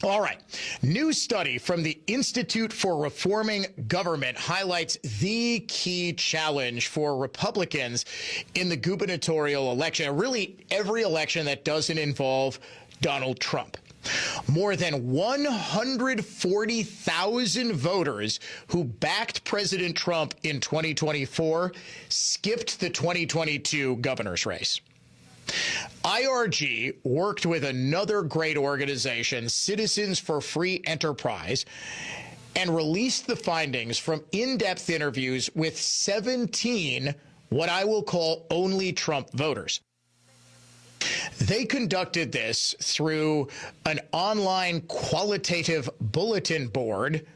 All right. New study from the Institute for Reforming Government highlights the key challenge for Republicans in the gubernatorial election, really every election that doesn't involve Donald Trump. More than 140,000 voters who backed President Trump in 2024 skipped the 2022 governor's race. IRG worked with another great organization, Citizens for Free Enterprise, and released the findings from in-depth interviews with 17 what I will call only Trump voters. They conducted this through an online qualitative bulletin board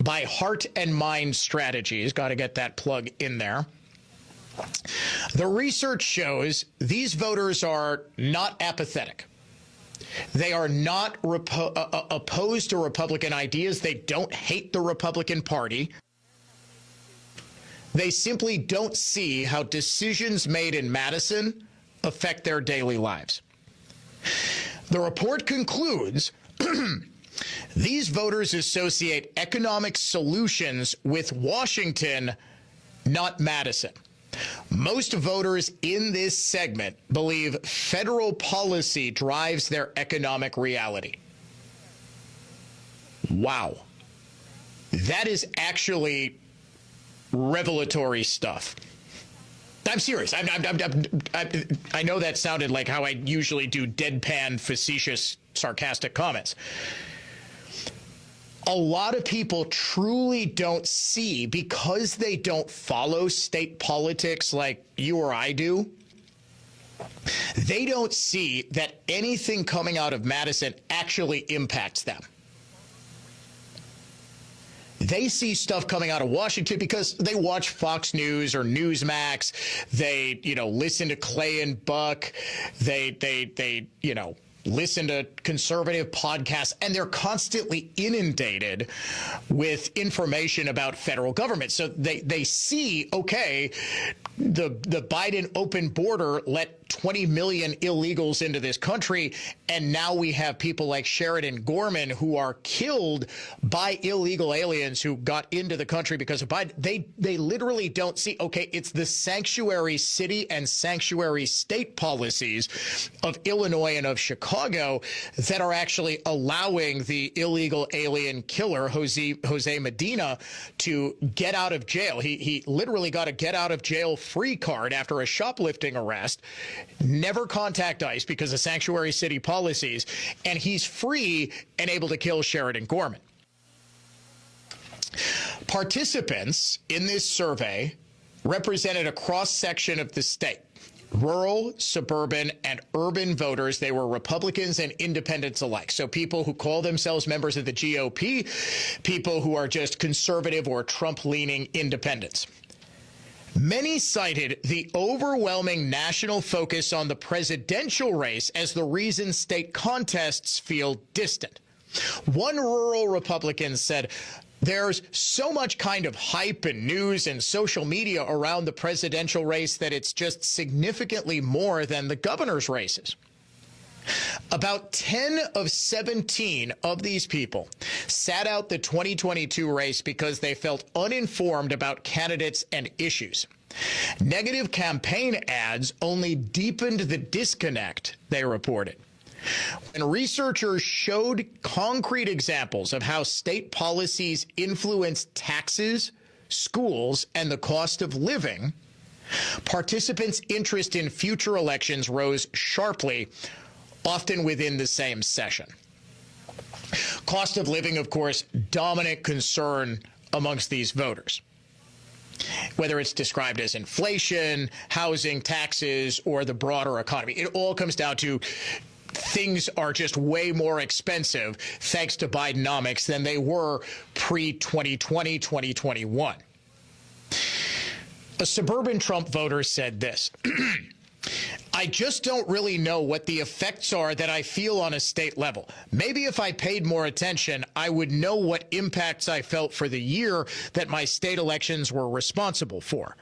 by Heart and Mind Strategies. Got to get that plug in there. The research shows these voters are not apathetic. They are not opposed to Republican ideas. They don't hate the Republican Party. They simply don't see how decisions made in Madison affect their daily lives. The report concludes these voters associate economic solutions with Washington, not Madison. Most voters in this segment believe federal policy drives their economic reality. Wow. That is actually revelatory stuff. I'm serious. I know that sounded like how I usually do deadpan, facetious, sarcastic comments. A lot of people truly don't see, because they don't follow state politics like you or I do, they don't see that anything coming out of Madison actually impacts them. They see stuff coming out of Washington because they watch Fox News or Newsmax. They, listen to Clay and Buck. They listen to conservative podcasts, and they're constantly inundated with information about federal government. So they see, okay, the Biden open border let 20 million illegals into this country, and now we have people like Sheridan Gorman who are killed by illegal aliens who got into the country because of Biden. They literally don't see, okay, it's the sanctuary city and sanctuary state policies of Illinois and of Chicago that are actually allowing the illegal alien killer, Jose Medina, to get out of jail. He literally got a get out of jail free card after a shoplifting arrest. Never contact ICE because of sanctuary city policies, and he's free and able to kill Sheridan Gorman. Participants in this survey represented a cross-section of the state. Rural, suburban, and urban voters. They were Republicans and independents alike. So people who call themselves members of the GOP, people who are just conservative or Trump-leaning independents. Many cited the overwhelming national focus on the presidential race as the reason state contests feel distant. One rural Republican said, "There's so much kind of hype and news and social media around the presidential race that it's just significantly more than the governor's races." About 10 of 17 of these people sat out the 2022 race because they felt uninformed about candidates and issues. Negative campaign ads only deepened the disconnect, they reported. When researchers showed concrete examples of how state policies influence taxes, schools, and the cost of living, participants' interest in future elections rose sharply, often within the same session. Cost of living, of course, dominant concern amongst these voters. Whether it's described as inflation, housing, taxes, or the broader economy, it all comes down to things are just way more expensive thanks to Bidenomics than they were pre-2020, 2021. A suburban Trump voter said this, "I just don't really know what the effects are that I feel on a state level. Maybe if I paid more attention, I would know what impacts I felt for the year that my state elections were responsible for."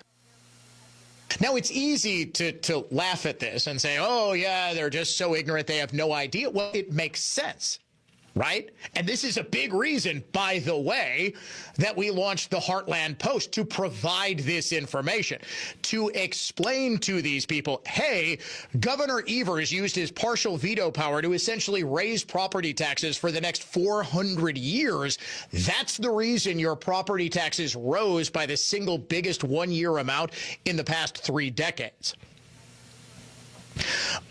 Now, it's easy to laugh at this and say, oh, yeah, they're just so ignorant, they have no idea. Well, it makes sense. right? And this is a big reason, by the way, that we launched the Heartland Post, to provide this information, to explain to these people, hey, Governor Evers used his partial veto power to essentially raise property taxes for the next 400 years. That's the reason your property taxes rose by the single biggest one-year amount in the past 3 decades.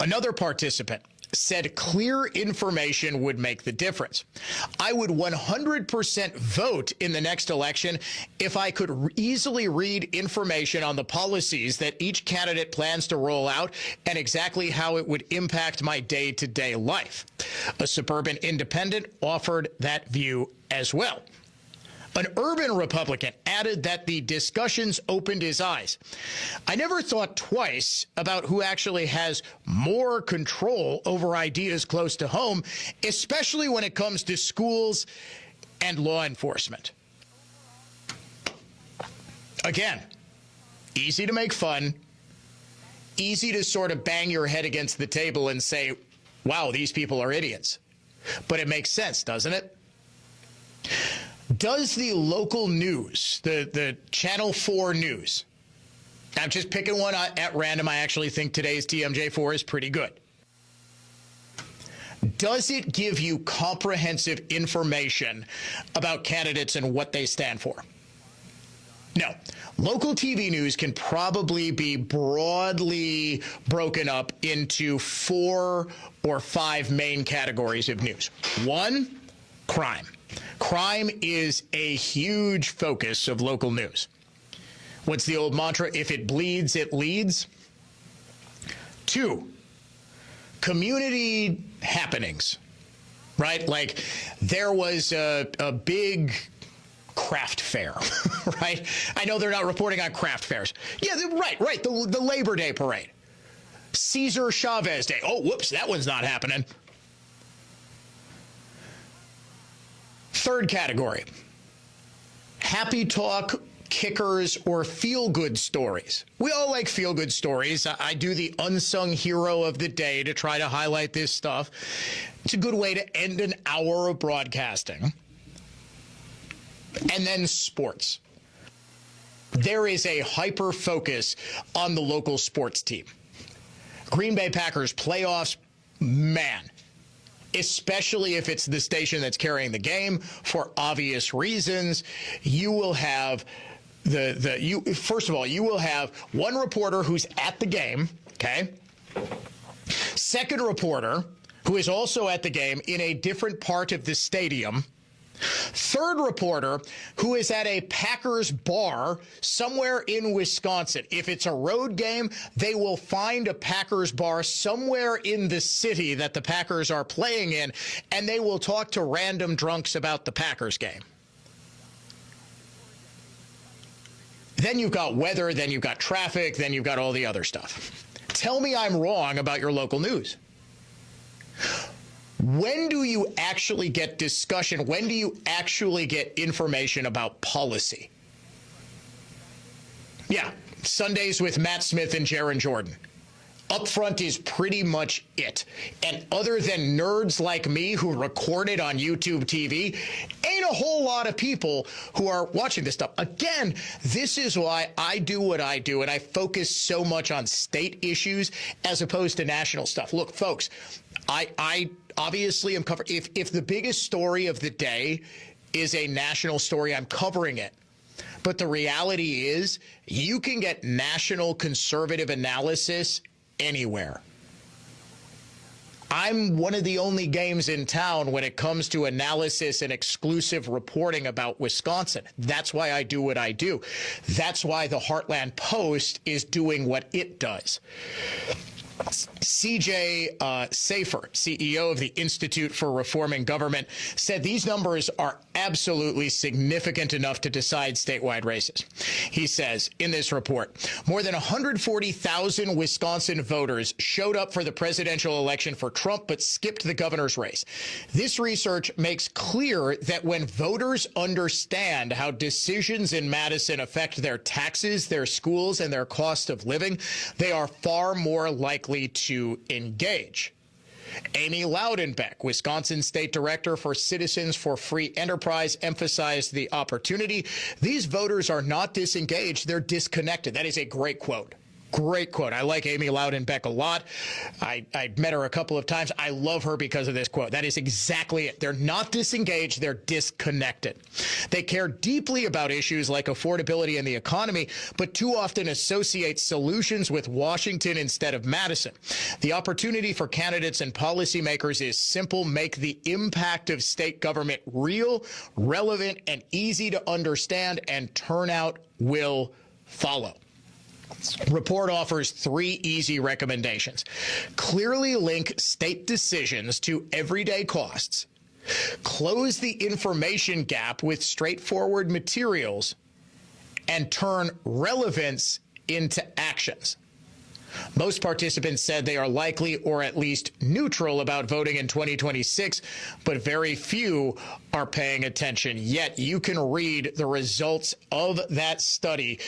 Another participant said clear information would make the difference. I would 100% vote in the next election if I could easily read information on the policies that each candidate plans to roll out and exactly how it would impact my day-to-day life. A suburban independent offered that view as well. An urban Republican added that the discussions opened his eyes. I never thought twice about who actually has more control over ideas close to home, especially when it comes to schools and law enforcement. Again, easy to make fun, easy to sort of bang your head against the table and say, wow, these people are idiots. But it makes sense, doesn't it? Does the local news, the Channel 4 news, I'm just picking one at random. I actually think today's TMJ4 is pretty good. Does it give you comprehensive information about candidates and what they stand for? No. Local TV news can probably be broadly broken up into 4 or 5 main categories of news. 1, crime. Crime is a huge focus of local news. What's the old mantra? If it bleeds, it leads. 2, community happenings, right? Like there was a big craft fair, right? I know they're not reporting on craft fairs. Yeah, right. The Labor Day parade. Cesar Chavez Day. Oh, whoops, that one's not happening. 3rd category, happy talk, kickers, or feel-good stories. We all like feel-good stories. I do the unsung hero of the day to try to highlight this stuff. It's a good way to end an hour of broadcasting. And then sports. There is a hyper-focus on the local sports team. Green Bay Packers playoffs, man. Especially if it's the station that's carrying the game for obvious reasons, you will have first of all, you will have one reporter who's at the game, okay? Second reporter who is also at the game in a different part of the stadium. Third reporter who is at a Packers bar somewhere in Wisconsin. If it's a road game, they will find a Packers bar somewhere in the city that the Packers are playing in, and they will talk to random drunks about the Packers game. Then you've got weather, then you've got traffic, then you've got all the other stuff. Tell me I'm wrong about your local news. When do you actually get discussion? When do you actually get information about policy? Yeah, Sundays with Matt Smith and Jaron Jordan. Up front is pretty much it. And other than nerds like me who record it on YouTube TV, ain't a whole lot of people who are watching this stuff. Again, this is why I do what I do, and I focus so much on state issues as opposed to national stuff. Look, folks, I obviously am covering. If the biggest story of the day is a national story, I'm covering it. But the reality is you can get national conservative analysis anywhere. I'm one of the only games in town when it comes to analysis and exclusive reporting about Wisconsin. That's why I do what I do. That's why the Heartland Post is doing what it does. CJ Safer, CEO of the Institute for Reforming Government, said these numbers are absolutely significant enough to decide statewide races. He says in this report, more than 140,000 Wisconsin voters showed up for the presidential election for Trump but skipped the governor's race. This research makes clear that when voters understand how decisions in Madison affect their taxes, their schools, and their cost of living, they are far more likely to engage. Amy Loudenbeck, Wisconsin State Director for Citizens for Free Enterprise, emphasized the opportunity. These voters are not disengaged, they're disconnected. That is a great quote. Great quote. I like Amy Loudenbeck a lot. I met her a couple of times. I love her because of this quote. That is exactly it. They're not disengaged. They're disconnected. They care deeply about issues like affordability and the economy, but too often associate solutions with Washington instead of Madison. The opportunity for candidates and policymakers is simple. Make the impact of state government real, relevant, and easy to understand, and turnout will follow. Report offers 3 easy recommendations. Clearly link state decisions to everyday costs. Close the information gap with straightforward materials. And turn relevance into actions. Most participants said they are likely or at least neutral about voting in 2026, but very few are paying attention. Yet you can read the results of that study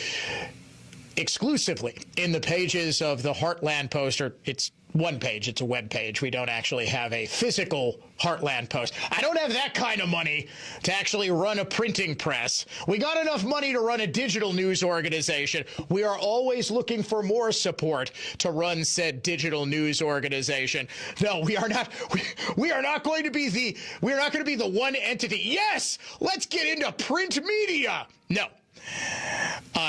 exclusively in the pages of the Heartland Post, or it's one page, it's a web page. We don't actually have a physical Heartland Post. I don't have that kind of money to actually run a printing press. We got enough money to run a digital news organization. We are always looking for more support to run said digital news organization. No, we are not. We are not going to be the. We are not going to be the one entity. Yes, let's get into print media. No.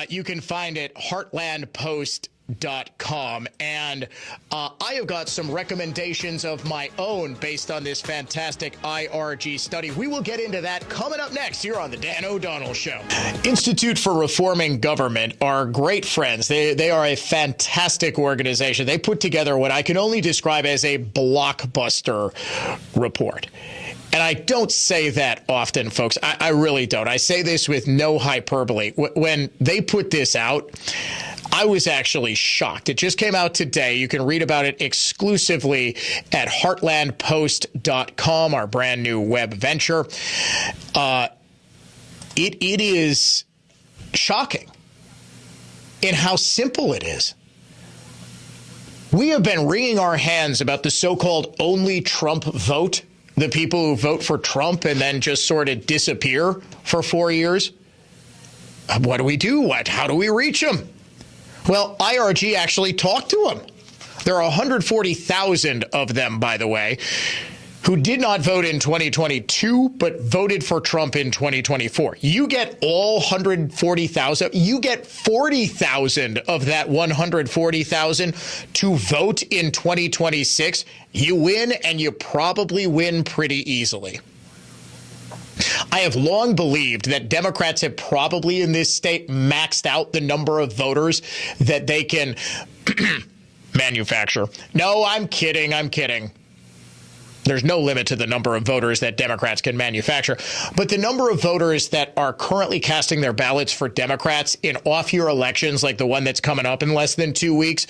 You can find it heartlandpost.com. And I have got some recommendations of my own based on this fantastic IRG study. We will get into that coming up next here on the Dan O'Donnell Show. Institute for Reforming Government are great friends. They are a fantastic organization. They put together what I can only describe as a blockbuster report. And I don't say that often, folks. I really don't. I say this with no hyperbole. When they put this out, I was actually shocked. It just came out today. You can read about it exclusively at heartlandpost.com, our brand new web venture. It is shocking in how simple it is. We have been wringing our hands about the so-called only Trump vote. The people who vote for Trump and then just sort of disappear for 4 years. What do? How do we reach them? Well, IRG actually talked to them. There are 140,000 of them, by the way, who did not vote in 2022, but voted for Trump in 2024. You get all 140,000. You get 40,000 of that 140,000 to vote in 2026. You win, and you probably win pretty easily. I have long believed that Democrats have probably in this state maxed out the number of voters that they can manufacture. No, I'm kidding. There's no limit to the number of voters that Democrats can manufacture. But the number of voters that are currently casting their ballots for Democrats in off-year elections like the one that's coming up in less than 2 weeks,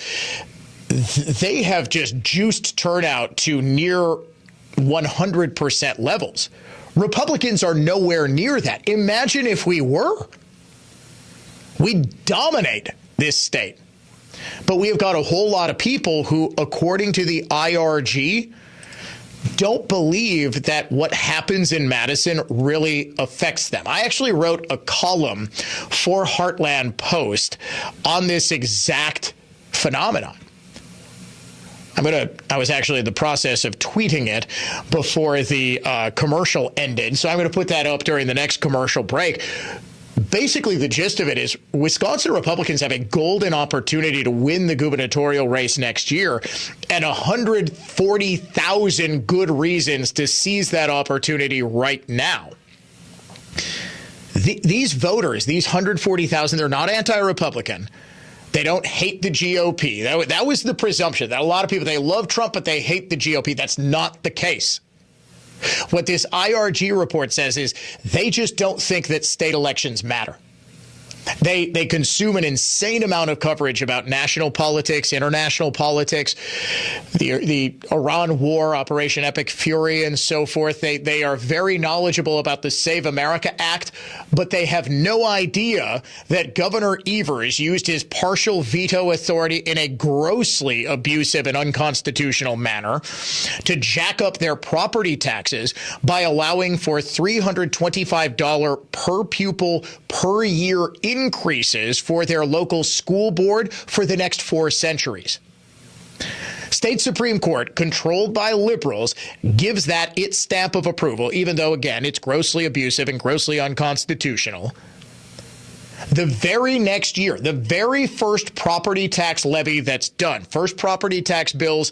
they have just juiced turnout to near 100% levels. Republicans are nowhere near that. Imagine if we were. We'd dominate this state. But we have got a whole lot of people who, according to the IRG, don't believe that what happens in Madison really affects them. I actually wrote a column for Heartland Post on this exact phenomenon. I was actually in the process of tweeting it before the commercial ended, so I'm going to put that up during the next commercial break. Basically, the gist of it is Wisconsin Republicans have a golden opportunity to win the gubernatorial race next year, and 140,000 good reasons to seize that opportunity right now. These voters, these 140,000, they're not anti-Republican. They don't hate the GOP. That was the presumption that a lot of people, they love Trump, but they hate the GOP. That's not the case. What this IRG report says is they just don't think that state elections matter. They consume an insane amount of coverage about national politics, international politics, the Iran war, Operation Epic Fury, and so forth. They are very knowledgeable about the Save America Act, but they have no idea that Governor Evers used his partial veto authority in a grossly abusive and unconstitutional manner to jack up their property taxes by allowing for $325 per pupil per year increases for their local school board for the next 4 centuries. State Supreme Court, controlled by liberals, gives that its stamp of approval, even though, again, it's grossly abusive and grossly unconstitutional. The very next year, the very first property tax levy that's done, first property tax bills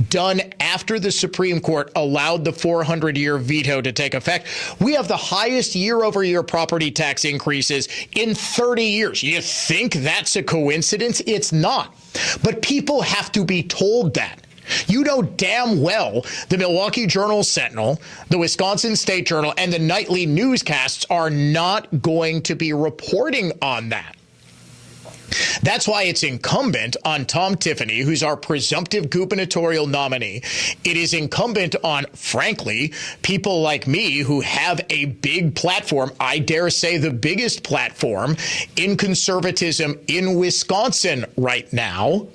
done after the Supreme Court allowed the 400-year veto to take effect, we have the highest year-over-year property tax increases in 30 years. You think that's a coincidence? It's not. But people have to be told that. You know damn well the Milwaukee Journal-Sentinel, the Wisconsin State Journal, and the nightly newscasts are not going to be reporting on that. That's why it's incumbent on Tom Tiffany, who's our presumptive gubernatorial nominee. It is incumbent on, frankly, people like me who have a big platform, I dare say the biggest platform in conservatism in Wisconsin right now.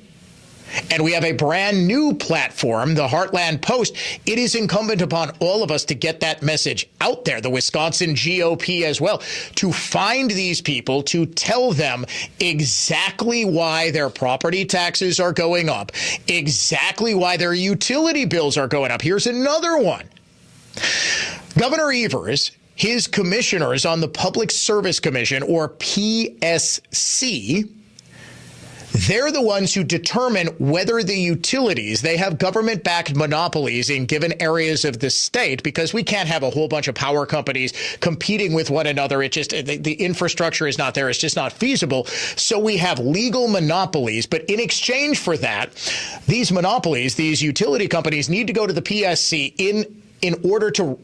And we have a brand new platform, the Heartland Post. It is incumbent upon all of us to get that message out there, the Wisconsin GOP as well, to find these people, to tell them exactly why their property taxes are going up, exactly why their utility bills are going up. Here's another one. Governor Evers, his commissioners on the Public Service Commission, or PSC, they're the ones who determine whether the utilities, they have government-backed monopolies in given areas of the state, because we can't have a whole bunch of power companies competing with one another. It just, the infrastructure is not there. It's just not feasible. So we have legal monopolies. But in exchange for that, these monopolies, these utility companies need to go to the PSC in order to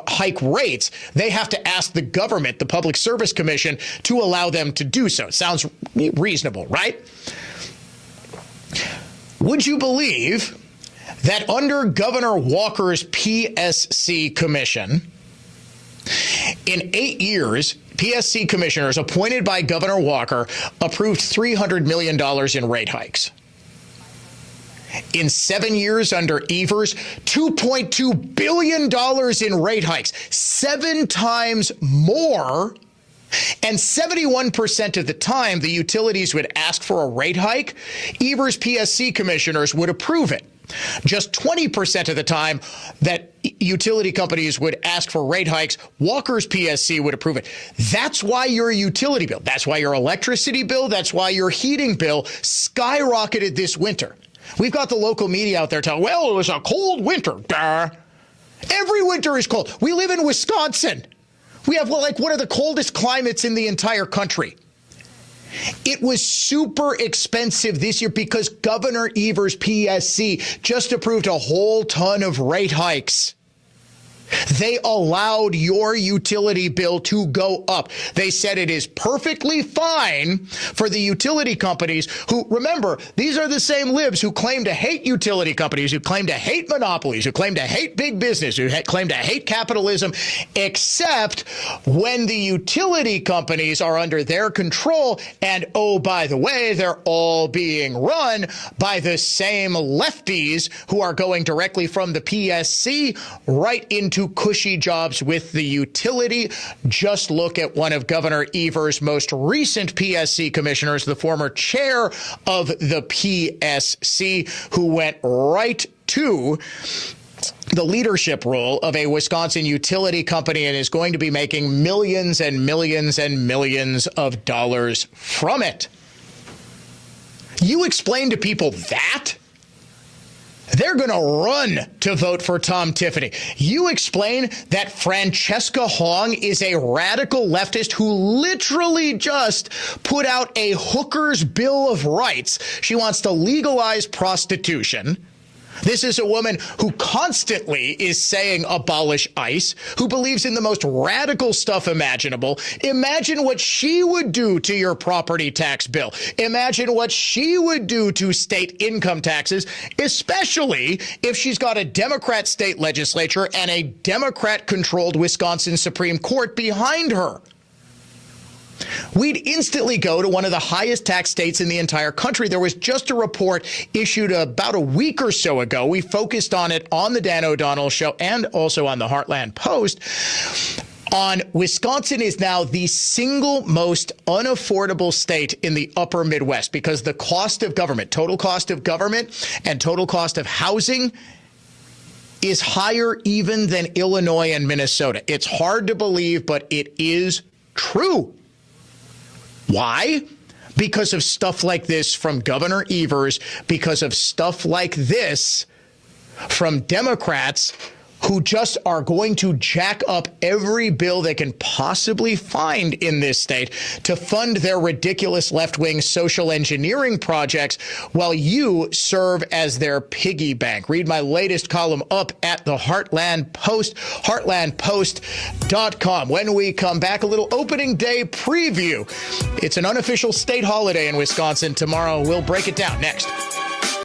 hike rates. They have to ask the government, the Public Service Commission, to allow them to do so. It sounds reasonable, right? Would you believe that under Governor Walker's PSC commission, in 8 years, PSC commissioners appointed by Governor Walker approved $300 million in rate hikes? In 7 years under Evers, $2.2 billion in rate hikes, 7 times more. And 71% of the time the utilities would ask for a rate hike, Evers PSC commissioners would approve it. Just 20% of the time that utility companies would ask for rate hikes, Walker's PSC would approve it. That's why your utility bill, that's why your electricity bill, that's why your heating bill skyrocketed this winter. We've got the local media out there telling, well, it was a cold winter. Duh. Every winter is cold. We live in Wisconsin. We have like one of the coldest climates in the entire country. It was super expensive this year because Governor Evers' PSC just approved a whole ton of rate hikes. They allowed your utility bill to go up. They said it is perfectly fine for the utility companies who, remember, these are the same libs who claim to hate utility companies, who claim to hate monopolies, who claim to hate big business, who claim to hate capitalism, except when the utility companies are under their control. And, oh, by the way, they're all being run by the same lefties who are going directly from the PSC right into cushy jobs with the utility. Just look at one of Governor Evers' most recent PSC commissioners, the former chair of the PSC, who went right to the leadership role of a Wisconsin utility company and is going to be making millions and millions and millions of dollars from it. You explain to people that? They're going to run to vote for Tom Tiffany. You explain that Francesca Hong is a radical leftist who literally just put out a hooker's bill of rights. She wants to legalize prostitution. This is a woman who constantly is saying abolish ICE, who believes in the most radical stuff imaginable. Imagine what she would do to your property tax bill. Imagine what she would do to state income taxes, especially if she's got a Democrat state legislature and a Democrat-controlled Wisconsin Supreme Court behind her. We'd instantly go to one of the highest tax states in the entire country. There was just a report issued about a week or so ago. We focused on it on the Dan O'Donnell Show and also on the Heartland Post. On Wisconsin is now the single most unaffordable state in the upper Midwest because the cost of government, total cost of government and total cost of housing is higher even than Illinois and Minnesota. It's hard to believe, but it is true. Why? Because of stuff like this from Governor Evers, because of stuff like this from Democrats who just are going to jack up every bill they can possibly find in this state to fund their ridiculous left-wing social engineering projects while you serve as their piggy bank. Read my latest column up at the Heartland Post, heartlandpost.com. When we come back, a little opening day preview. It's an unofficial state holiday in Wisconsin tomorrow. We'll break it down next.